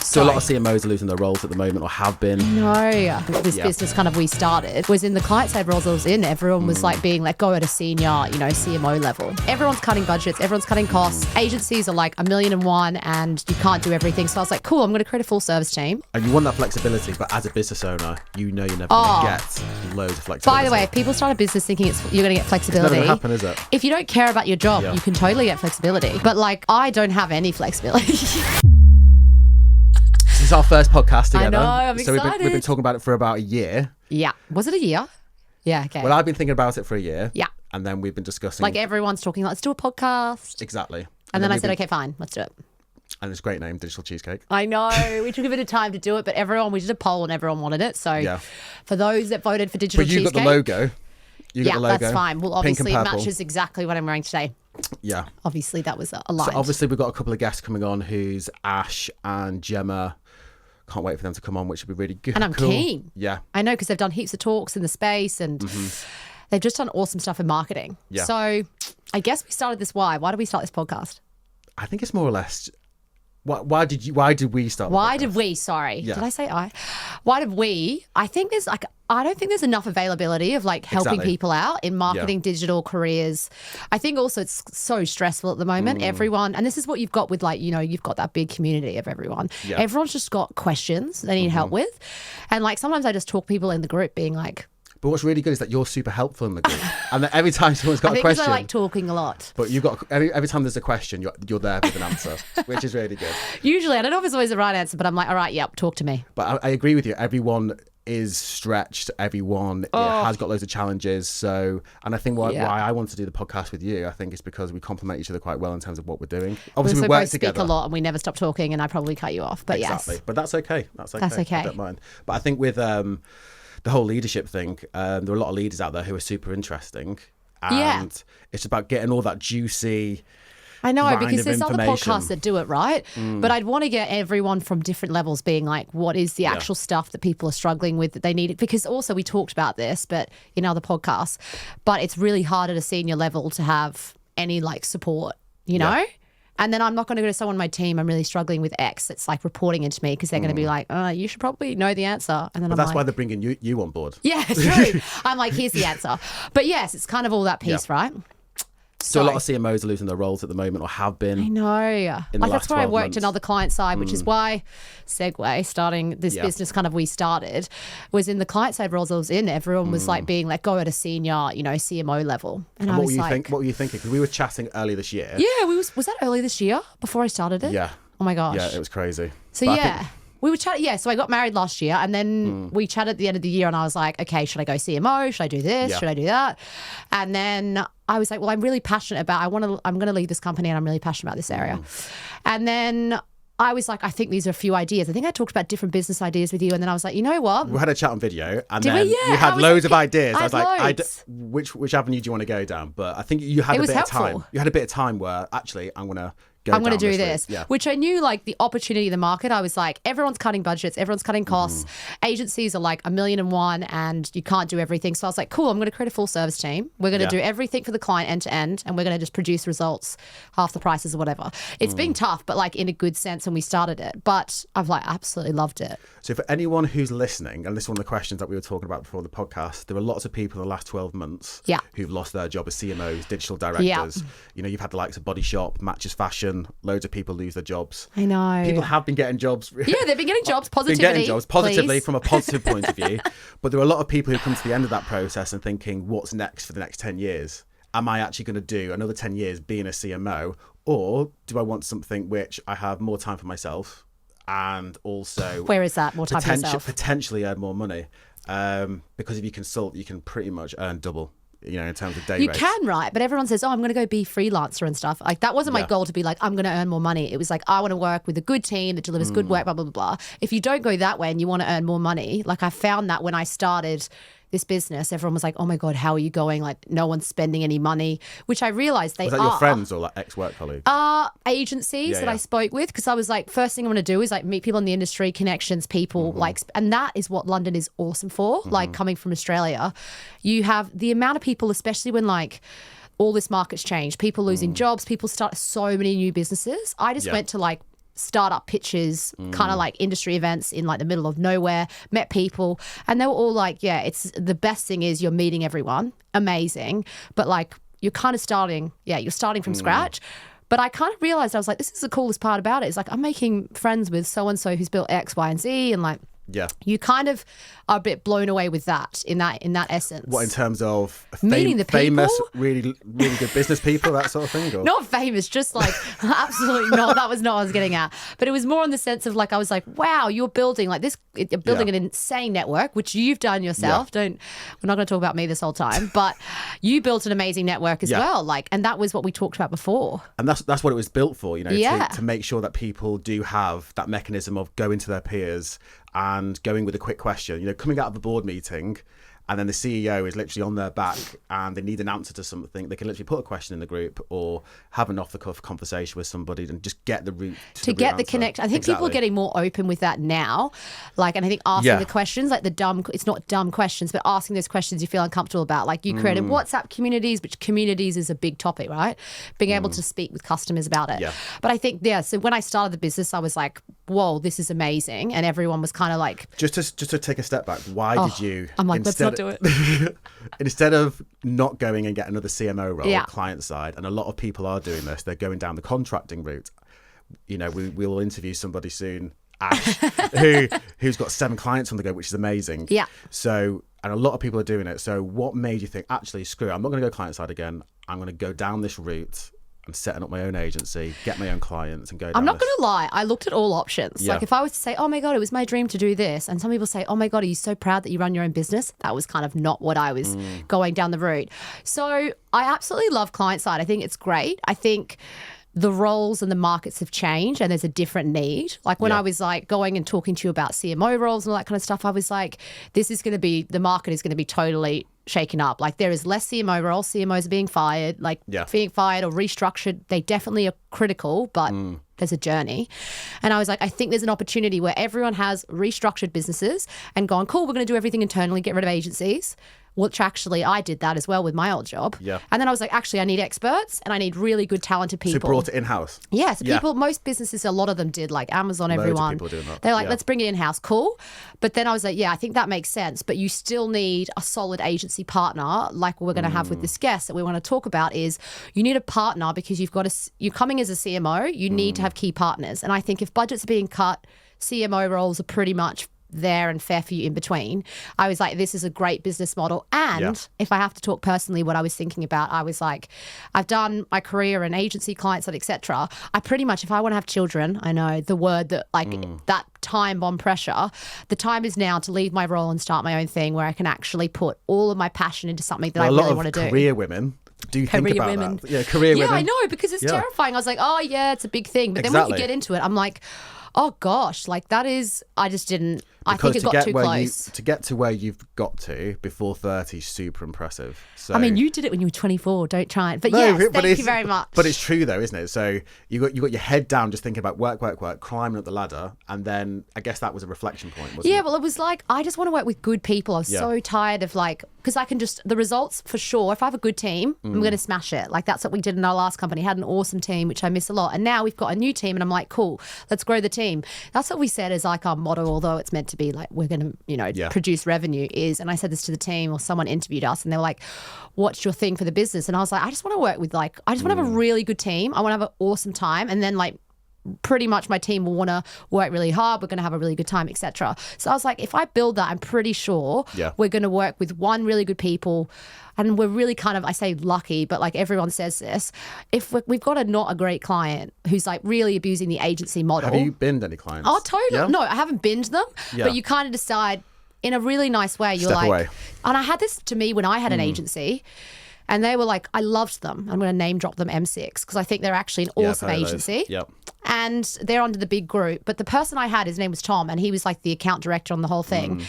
So a lot of CMOs are losing their roles at the moment, or have been. No, this business kind of we started was in the client side roles I was in. Everyone was like being let go at a senior, CMO level. Everyone's cutting budgets, everyone's cutting costs. Agencies are like 1,000,001 and you can't do everything. So I was like, cool, I'm going to create a full service team. And you want that flexibility, but as a business owner, you're never going to get loads of flexibility. By the way, if people start a business thinking you're going to get flexibility, it's never going to happen, is it? If you don't care about your job, you can totally get flexibility. But like, I don't have any flexibility. This is our first podcast together. I know, I'm so excited. we've been talking about it for about a year. Yeah. Was it a year? Yeah, okay. Well, I've been thinking about it for a year. Yeah. And then we've been discussing. Like everyone's talking, let's do a podcast. Exactly. And then I said, okay, fine, let's do it. And it's a great name, Digital Cheesecake. I know. We took a bit of time to do it, but we did a poll and everyone wanted it. So for those that voted for Digital Cheesecake. But you got the logo. You got the logo. That's fine. Well, obviously it matches exactly what I'm wearing today. Yeah. Obviously that was aligned. So obviously we've got a couple of guests coming on who's Ash and Gemma. Can't wait for them to come on, which would be really good. And I'm keen. Yeah. I know, because they've done heaps of talks in the space and they've just done awesome stuff in marketing. Yeah. So I guess we started this. Why did we start this podcast? I think it's more or less. Why did we start? Why did we? Sorry. Yeah. Did I say I? Why did we? I think I don't think there's enough availability of like helping people out in marketing, digital careers. I think also it's so stressful at the moment. Everyone, and this is what you've got with like, you've got that big community of everyone. Yeah. Everyone's just got questions they need help with. And like sometimes I just talk people in the group being like, but what's really good is that you're super helpful in the group. And that every time someone's got a question. I like talking a lot. But you've got, every time there's a question, you're there with an answer, which is really good. Usually, I don't know if it's always the right answer, but I'm like, all right, yep, talk to me. But I agree with you. Everyone is stretched. Everyone has got loads of challenges. So, and I think why I want to do the podcast with you, I think it's because we complement each other quite well in terms of what we're doing. Obviously, we work together. Speak a lot and we never stop talking, and I probably cut you off. But exactly. But that's okay. That's okay. I don't mind. But I think with the whole leadership thing, there are a lot of leaders out there who are super interesting. And it's about getting all that juicy. I know, because there's other podcasts that do it, right? But I'd want to get everyone from different levels being like, what is the actual stuff that people are struggling with that they need? Because also we talked about this, but in other podcasts, but it's really hard at a senior level to have any like support, you know? And then I'm not going to go to someone on my team, I'm really struggling with X that's like reporting into me, because they're going to be like, you should probably know the answer. And then that's why they're bringing you on board. Yeah, true. I'm like, here's the answer. But yes, it's kind of all that piece, right? So a lot of CMOs are losing their roles at the moment, or have been. I know. Like that's where I worked another client side, which is why starting this business kind of we started was in the client side roles I was in. Everyone was like being let go at a senior, CMO level. And I was like, what were you thinking? Because we were chatting earlier this year. Yeah, was that early this year before I started it? Yeah. Oh my gosh. Yeah, it was crazy. So we were chatting, so I got married last year, and then we chatted at the end of the year, and I was like, okay, should I go CMO? Should I do this? Should I do that? And then I was like, well, I'm really passionate about, I'm going to leave this company, and I'm really passionate about this area. And then I was like, I think these are a few ideas. I think I talked about different business ideas with you, and then I was like, you know what? We had a chat on video, and then you had loads of ideas. I was like, which avenue do you want to go down? But I think you had a bit of time. You had a bit of time where actually I'm going to do this, which I knew like the opportunity in the market. I was like, everyone's cutting budgets, everyone's cutting costs. Agencies are like 1,000,001 and you can't do everything. So I was like, cool, I'm going to create a full service team. We're going to do everything for the client end to end, and we're going to just produce results half the prices or whatever. It's been tough, but like in a good sense, and we started it. But I've like absolutely loved it. So for anyone who's listening, and this is one of the questions that we were talking about before the podcast, there are lots of people in the last 12 months who've lost their job as CMOs, digital directors. You've had the likes of Body Shop, Matches Fashion, loads of people lose their jobs. I know. People have been getting jobs. Yeah, they've been getting jobs positively from a positive point of view. But there are a lot of people who come to the end of that process and thinking, what's next for the next 10 years? Am I actually going to do another 10 years being a CMO? Or do I want something which I have more time for myself, and also... Where is that? More time for yourself? Potentially earn more money. Because if you consult, you can pretty much earn double. In terms of day rates. You can, right? But everyone says, I'm going to go be freelancer and stuff. Like, that wasn't my goal to be like, I'm going to earn more money. It was like, I want to work with a good team that delivers good work, blah, blah, blah, blah. If you don't go that way and you want to earn more money, like I found that when I started this business, everyone was like, oh my God, how are you going? Like, no one's spending any money, which I realized they are. Was that your friends or like ex-work colleagues? Agencies that I spoke with, because I was like, first thing I want to do is like meet people in the industry, connections, people like, and that is what London is awesome for. Like coming from Australia, you have the amount of people, especially when like all this market's changed, people losing jobs, people start so many new businesses. I just went to like startup pitches, kind of like industry events in like the middle of nowhere, met people, and they were all like, yeah, it's the best thing is you're meeting everyone, amazing, but like you're kind of starting from scratch. But I kind of realized, I was like, this is the coolest part about it. It's like, I'm making friends with so-and-so who's built X, Y, and Z. And like, you kind of are a bit blown away with that in that essence. What, in terms of meeting the people? Famous, really good business people, that sort of thing? Or? Not famous, just like, absolutely not. That was not what I was getting at. But it was more in the sense of like, I was like, wow, you're building like this, you're building an insane network, which you've done yourself. We're not going to talk about me this whole time, but you built an amazing network as well. Like, and that was what we talked about before. And that's what it was built for, you know, to make sure that people do have that mechanism of going to their peers and going with a quick question, you know, coming out of a board meeting, and then the CEO is literally on their back and they need an answer to something. They can literally put a question in the group or have an off-the-cuff conversation with somebody and just get the route to get the connection. I think people are getting more open with that now. Like, and I think asking the questions, like it's not dumb questions, but asking those questions you feel uncomfortable about. Like you created WhatsApp communities, which communities is a big topic, right? Being able to speak with customers about it. Yeah. But I think, so when I started the business, I was like, whoa, this is amazing. And everyone was kind of like... Just to take a step back, why did you... I'm like, let's not do it. Instead of not going and get another CMO role, client side, and a lot of people are doing this, they're going down the contracting route. You know, we'll interview somebody soon, Ash, who's got 7 clients on the go, which is amazing. Yeah. So, and a lot of people are doing it. So what made you think, actually, screw it, I'm not going to go client side again. I'm going to go down this route. I'm setting up my own agency, get my own clients and go down I'm not going to lie. I looked at all options. Like if I was to say, oh my God, it was my dream to do this. And some people say, oh my God, are you so proud that you run your own business? That was kind of not what I was going down the route. So I absolutely love client side. I think it's great. I think the roles and the markets have changed and there's a different need. Like when I was like going and talking to you about CMO roles and all that kind of stuff, I was like, the market is going to be totally shaken up. Like there is less CMO roles. CMOs are being fired, being fired or restructured. They definitely are critical, but there's a journey. And I was like, I think there's an opportunity where everyone has restructured businesses and gone, cool, we're going to do everything internally, get rid of agencies. Which actually I did that as well with my old job. Yeah. And then I was like, actually, I need experts and I need really good, talented people. So you brought it in-house? Yeah. So people, most businesses, a lot of them did, like Amazon, Loads everyone. Of people doing that. They're like, let's bring it in-house. Cool. But then I was like, yeah, I think that makes sense. But you still need a solid agency partner, like we're going to have with this guest that we want to talk about is you need a partner because you're coming as a CMO, you need to have key partners. And I think if budgets are being cut, CMO roles are pretty much there and fair for you in between. I was like, this is a great business model. And if I have to talk personally, what I was thinking about, I was like, I've done my career in agency, client side, etc. I pretty much, if I want to have children, I know the word that like that time bomb pressure, the time is now to leave my role and start my own thing where I can actually put all of my passion into something that I really want to do. A lot of career women do think about that. Yeah, career women. Yeah, I know, because it's terrifying. I was like, oh yeah, it's a big thing. But then when you get into it, I'm like, oh gosh, like that is, I just didn't, because I think it got too close. To get to where you've got to before 30 is super impressive. So, I mean, you did it when you were 24, don't try it. But no, yes, thank you very much. But it's true though, isn't it? So you got your head down just thinking about work, climbing up the ladder. And then I guess that was a reflection point, wasn't it? Yeah, well, it was like, I just want to work with good people. I was so tired of like, because I can just, the results for sure, if I have a good team, I'm going to smash it. Like that's what we did in our last company, had an awesome team, which I miss a lot. And now we've got a new team and I'm like, cool, let's grow the team. That's what we said is like our motto, although it's meant to be like, we're going to, produce revenue is, and I said this to the team or someone interviewed us and they were like, what's your thing for the business? And I was like, I just want to work with I just want to have a really good team. I want to have an awesome time. And then like, pretty much my team will want to work really hard. We're going to have a really good time, etc. So I was like, if I build that, I'm pretty sure we're going to work with one really good people. And we're really kind of, I say lucky, but like everyone says this, if we've got not a great client who's like really abusing the agency model. Have you binned any clients? Oh, totally. Yeah? No, I haven't binned them, but you kind of decide in a really nice way. You're Step away. And I had this to me when I had an agency. And they were like, I loved them. I'm going to name drop them M6 because I think they're actually an awesome agency. Yep. And they're under the big group. But the person I had, his name was Tom, and he was like the account director on the whole thing.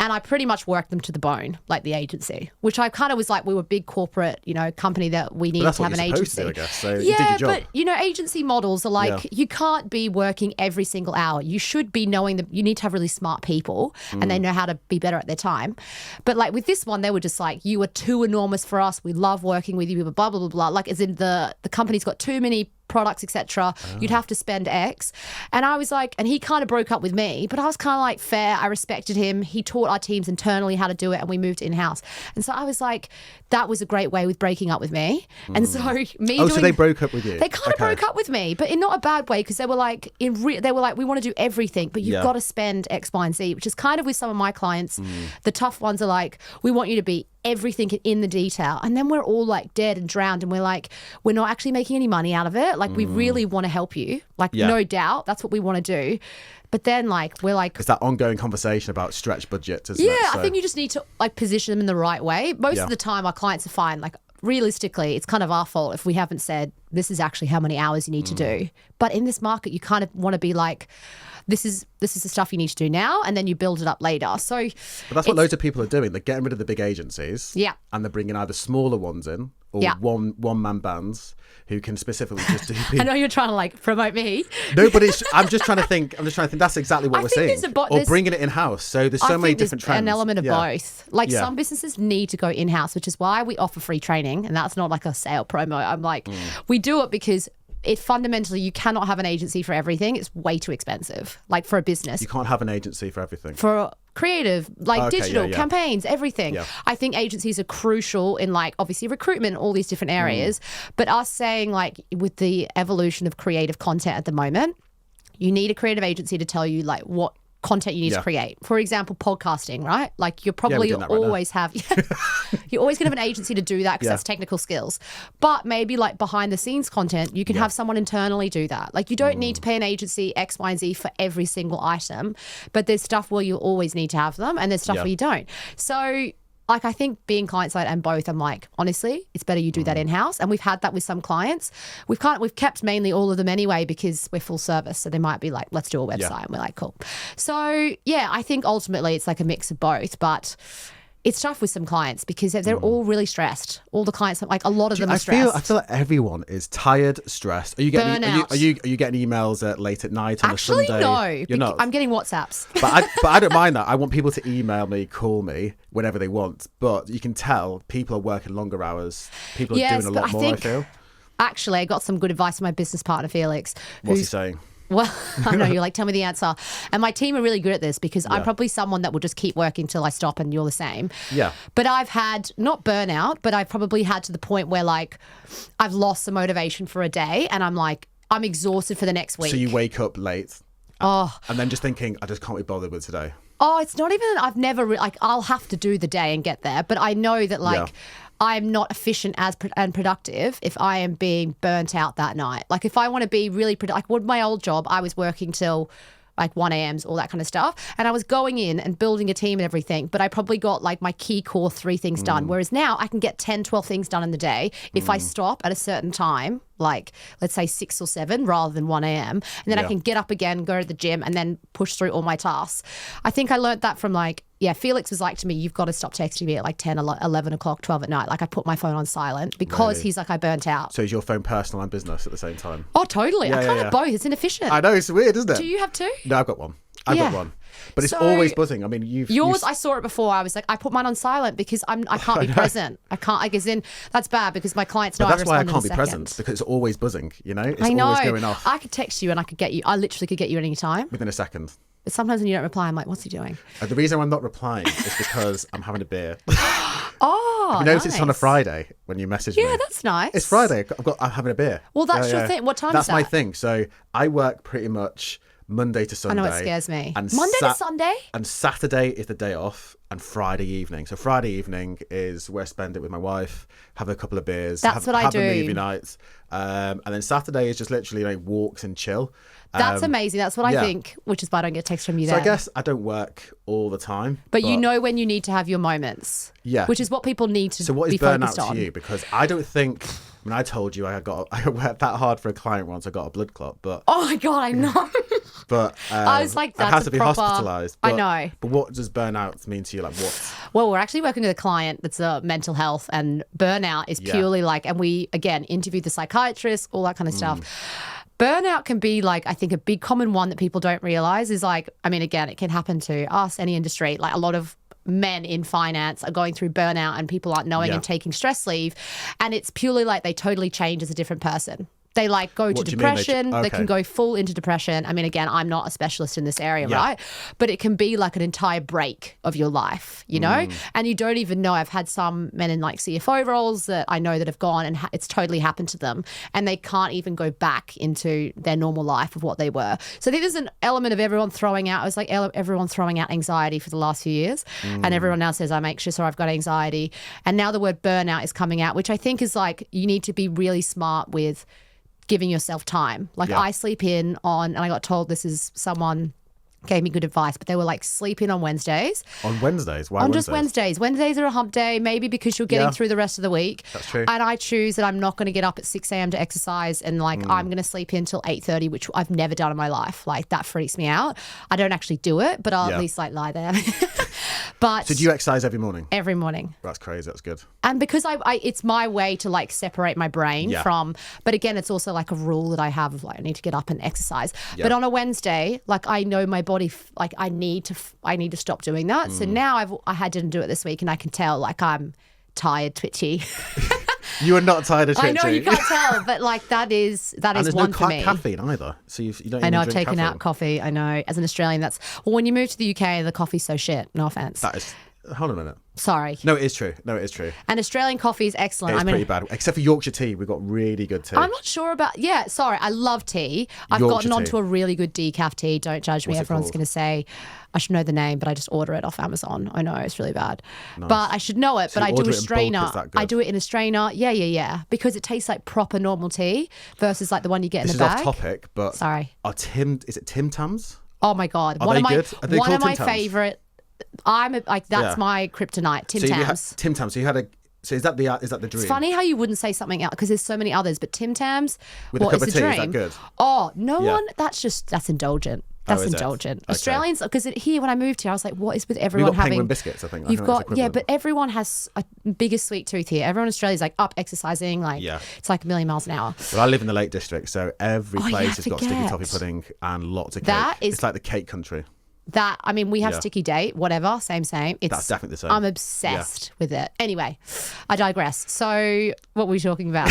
And I pretty much worked them to the bone, like the agency, which I kind of was like, we were a big corporate, company that we needed to have an agency. To, I guess. So you did your job. But, agency models are like, you can't be working every single hour. You should be knowing that you need to have really smart people and they know how to be better at their time. But like with this one, they were just like, you are too enormous for us. We love working with you, blah, blah, blah, blah. Like as in the company's got too many products, etc. You'd have to spend X. And I was like, and he kind of broke up with me, but I was kind of like, fair. I respected him. He taught our teams internally how to do it, and we moved in-house. And so I was like, that was a great way with breaking up with me. And so so they broke up with you? They kind of broke up with me, but in not a bad way, because they were like, we want to do everything, but you've got to spend X, Y, and Z, which is kind of with some of my clients. The tough ones are like, we want you to be everything in the detail, and then we're all like dead and drowned, and we're like, we're not actually making any money out of it. Like we really want to help you, like no doubt, that's what we want to do. But then like we're like, it's that ongoing conversation about stretch budgets, isn't it? I think you just need to like position them in the right way. Most of the time our clients are fine. Like realistically, it's kind of our fault if we haven't said this is actually how many hours you need to do. But in this market, you kind of want to be like, this is the stuff you need to do now, and then you build it up later. So, but that's what loads of people are doing. They're getting rid of the big agencies, and they're bringing either smaller ones in or one man bands who can specifically just do. I know you're trying to like promote me. No, but I'm just trying to think. That's exactly what we're seeing. Or bringing it in house. So there's so many different trends. An element of both. Like some businesses need to go in house, which is why we offer free training, and that's not like a sale promo. I'm like, we do it because it fundamentally, you cannot have an agency for everything. It's way too expensive. Like for a business, you can't have an agency for everything. For creative, like digital campaigns, everything. I think agencies are crucial in like obviously recruitment, all these different areas. But us saying like with the evolution of creative content at the moment, you need a creative agency to tell you like what content you need to create. For example, podcasting, right? Like you're probably always have, you're always going to have an agency to do that because that's technical skills. But maybe like behind the scenes content, you can have someone internally do that. Like you don't need to pay an agency X, Y, and Z for every single item, but there's stuff where you always need to have them, and there's stuff where you don't. So like I think being client side and both, I'm like, honestly, it's better you do that in-house. And we've had that with some clients. We've kept mainly all of them anyway because we're full service. So they might be like, let's do a website. And we're like, cool. So yeah, I think ultimately it's like a mix of both, but it's tough with some clients because they're all really stressed. All the clients, like a lot of them are stressed. I feel like everyone is tired, stressed. Are you getting Burnout. Are you getting emails late at night on a Sunday? Actually, no. You're not. I'm getting WhatsApps. But I don't mind that. I want people to email me, call me whenever they want. But you can tell people are working longer hours. People are doing a lot more. I feel. Actually, I got some good advice from my business partner Felix. What's he saying? Well, I know you're like, tell me the answer. And my team are really good at this because I'm probably someone that will just keep working till I stop, and you're the same. Yeah. But I've had, not burnout, but I've probably had to the point where like I've lost the motivation for a day and I'm like, I'm exhausted for the next week. So you wake up late and then just thinking, I just can't be bothered with today. Oh, it's not even, I've never, like I'll have to do the day and get there. But I know that like, I'm not efficient and productive if I am being burnt out that night. Like if I want to be really like with my old job, I was working till like 1 a.m, all that kind of stuff. And I was going in and building a team and everything, but I probably got like my key core 3 things done. Whereas now I can get 10, 12 things done in the day if I stop at a certain time, like let's say 6 or 7 rather than 1 a.m. And then I can get up again, go to the gym and then push through all my tasks. I think I learned that from like, Felix was like to me, you've got to stop texting me at like 10, 11 o'clock, 12 at night. Like I put my phone on silent because he's like, I burnt out. So is your phone personal and business at the same time? Oh, totally. I can't have both. It's inefficient. I know, it's weird, isn't it? Do you have 2? No, I've got one. I've got one. But it's always buzzing. I mean, yours. I saw it before. I was like, I put mine on silent because I can't be present. I can't. Like, as in, that's bad because my clients know. But that's why I can't be present because it's always buzzing. You know, it's always going off. I could text you and I could get you. I literally could get you at any time within a second. But sometimes when you don't reply, I'm like, what's he doing? The reason I'm not replying is because I'm having a beer. Oh, you notice it's on a Friday when you message me. Yeah, that's nice. It's Friday. I'm having a beer. Well, that's your thing. What time is that? That's my thing. So I work pretty much Monday to Sunday. I know, it scares me. And Monday to Sunday? And Saturday is the day off, and Friday evening. So Friday evening is where I spend it with my wife, have a couple of beers, have a movie night. And then Saturday is just literally walks and chill. That's amazing. That's what I think, which is why I don't get texts from you so then. I guess I don't work all the time. But you know when you need to have your moments. Yeah. Which is what people need to be focused on. So what is burnout to you? Because I don't think... I mean, I told you I worked that hard for a client once. I got a blood clot, but... Oh my God, I know. But I was like, that's I had to be hospitalised. I know. But what does burnout mean to you? Like what? Well, we're actually working with a client that's mental health, and burnout is purely like, and we, again, interviewed the psychiatrist, all that kind of stuff. Burnout can be like, I think a big common one that people don't realise is like, I mean, again, it can happen to us, any industry. Like a lot of men in finance are going through burnout and people aren't knowing and taking stress leave. And it's purely like they totally change as a different person. They like go to depression. Okay. They can go full into depression. I mean, again, I'm not a specialist in this area, right? But it can be like an entire break of your life, you know? And you don't even know. I've had some men in like CFO roles that I know that have gone and it's totally happened to them, and they can't even go back into their normal life of what they were. So I think there's an element of everyone throwing out. It was like everyone throwing out anxiety for the last few years, and everyone now says I'm anxious or I've got anxiety. And now the word burnout is coming out, which I think is like you need to be really smart with giving yourself time. Like I sleep in on, and I got told this is someone gave me good advice, but they were like, sleep in on Wednesdays. On Wednesdays? Why on Wednesdays? Just Wednesdays. Wednesdays are a hump day, maybe because you're getting through the rest of the week. That's true. And I choose that I'm not going to get up at 6 a.m. to exercise, and like I'm going to sleep in till 8:30, which I've never done in my life. Like that freaks me out. I don't actually do it, but I'll at least like lie there. But so do you exercise every morning? Every morning. That's crazy. That's good. And because I it's my way to like separate my brain from, but again, it's also like a rule that I have of like I need to get up and exercise. But on a Wednesday, like I know my body, like I need to stop doing that. So now I didn't do it this week, and I can tell like I'm tired, twitchy. You are not tired of twitchy. I know you can't tell, but like that is and one no for me. Caffeine either, so you don't. I know I've taken out coffee. I know as an Australian, that's when you move to the UK, the coffee's so shit. No offense. That is. Hold on a minute. Sorry. No, it is true. And Australian coffee is excellent. It's pretty bad. Except for Yorkshire tea. We've got really good tea. I'm not sure about... Yeah, sorry. I love tea. I've gotten onto a really good decaf tea. Don't judge me. Everyone's going to say... I should know the name, but I just order it off Amazon. I know, it's really bad. Nice. But I should know it. So but I do a strainer. I do it in a strainer. Yeah. Because it tastes like proper normal tea versus like the one you get in the bag. This is off topic, but... Sorry. Is it Tim Tams? Oh my God. One of my favourite... that's my kryptonite, Tim Tams. Tim Tams. So you had a... So is that the dream? It's funny how you wouldn't say something else because there's so many others, but Tim Tams, with a cup of tea, dream. Is that good? Oh, no one. That's indulgent. That's indulgent. Okay. Australians, because here when I moved here, I was like, what is with everyone having penguin biscuits? I think you've got but everyone has a bigger sweet tooth here. Everyone in Australia's like up exercising, like it's like a million miles an hour. Well, I live in the Lake District, so every place has got sticky toffee pudding and lots of cake. It's like the cake country. We have sticky date, whatever, same. That's definitely the same. I'm obsessed with it. Anyway, I digress. So what were we talking about?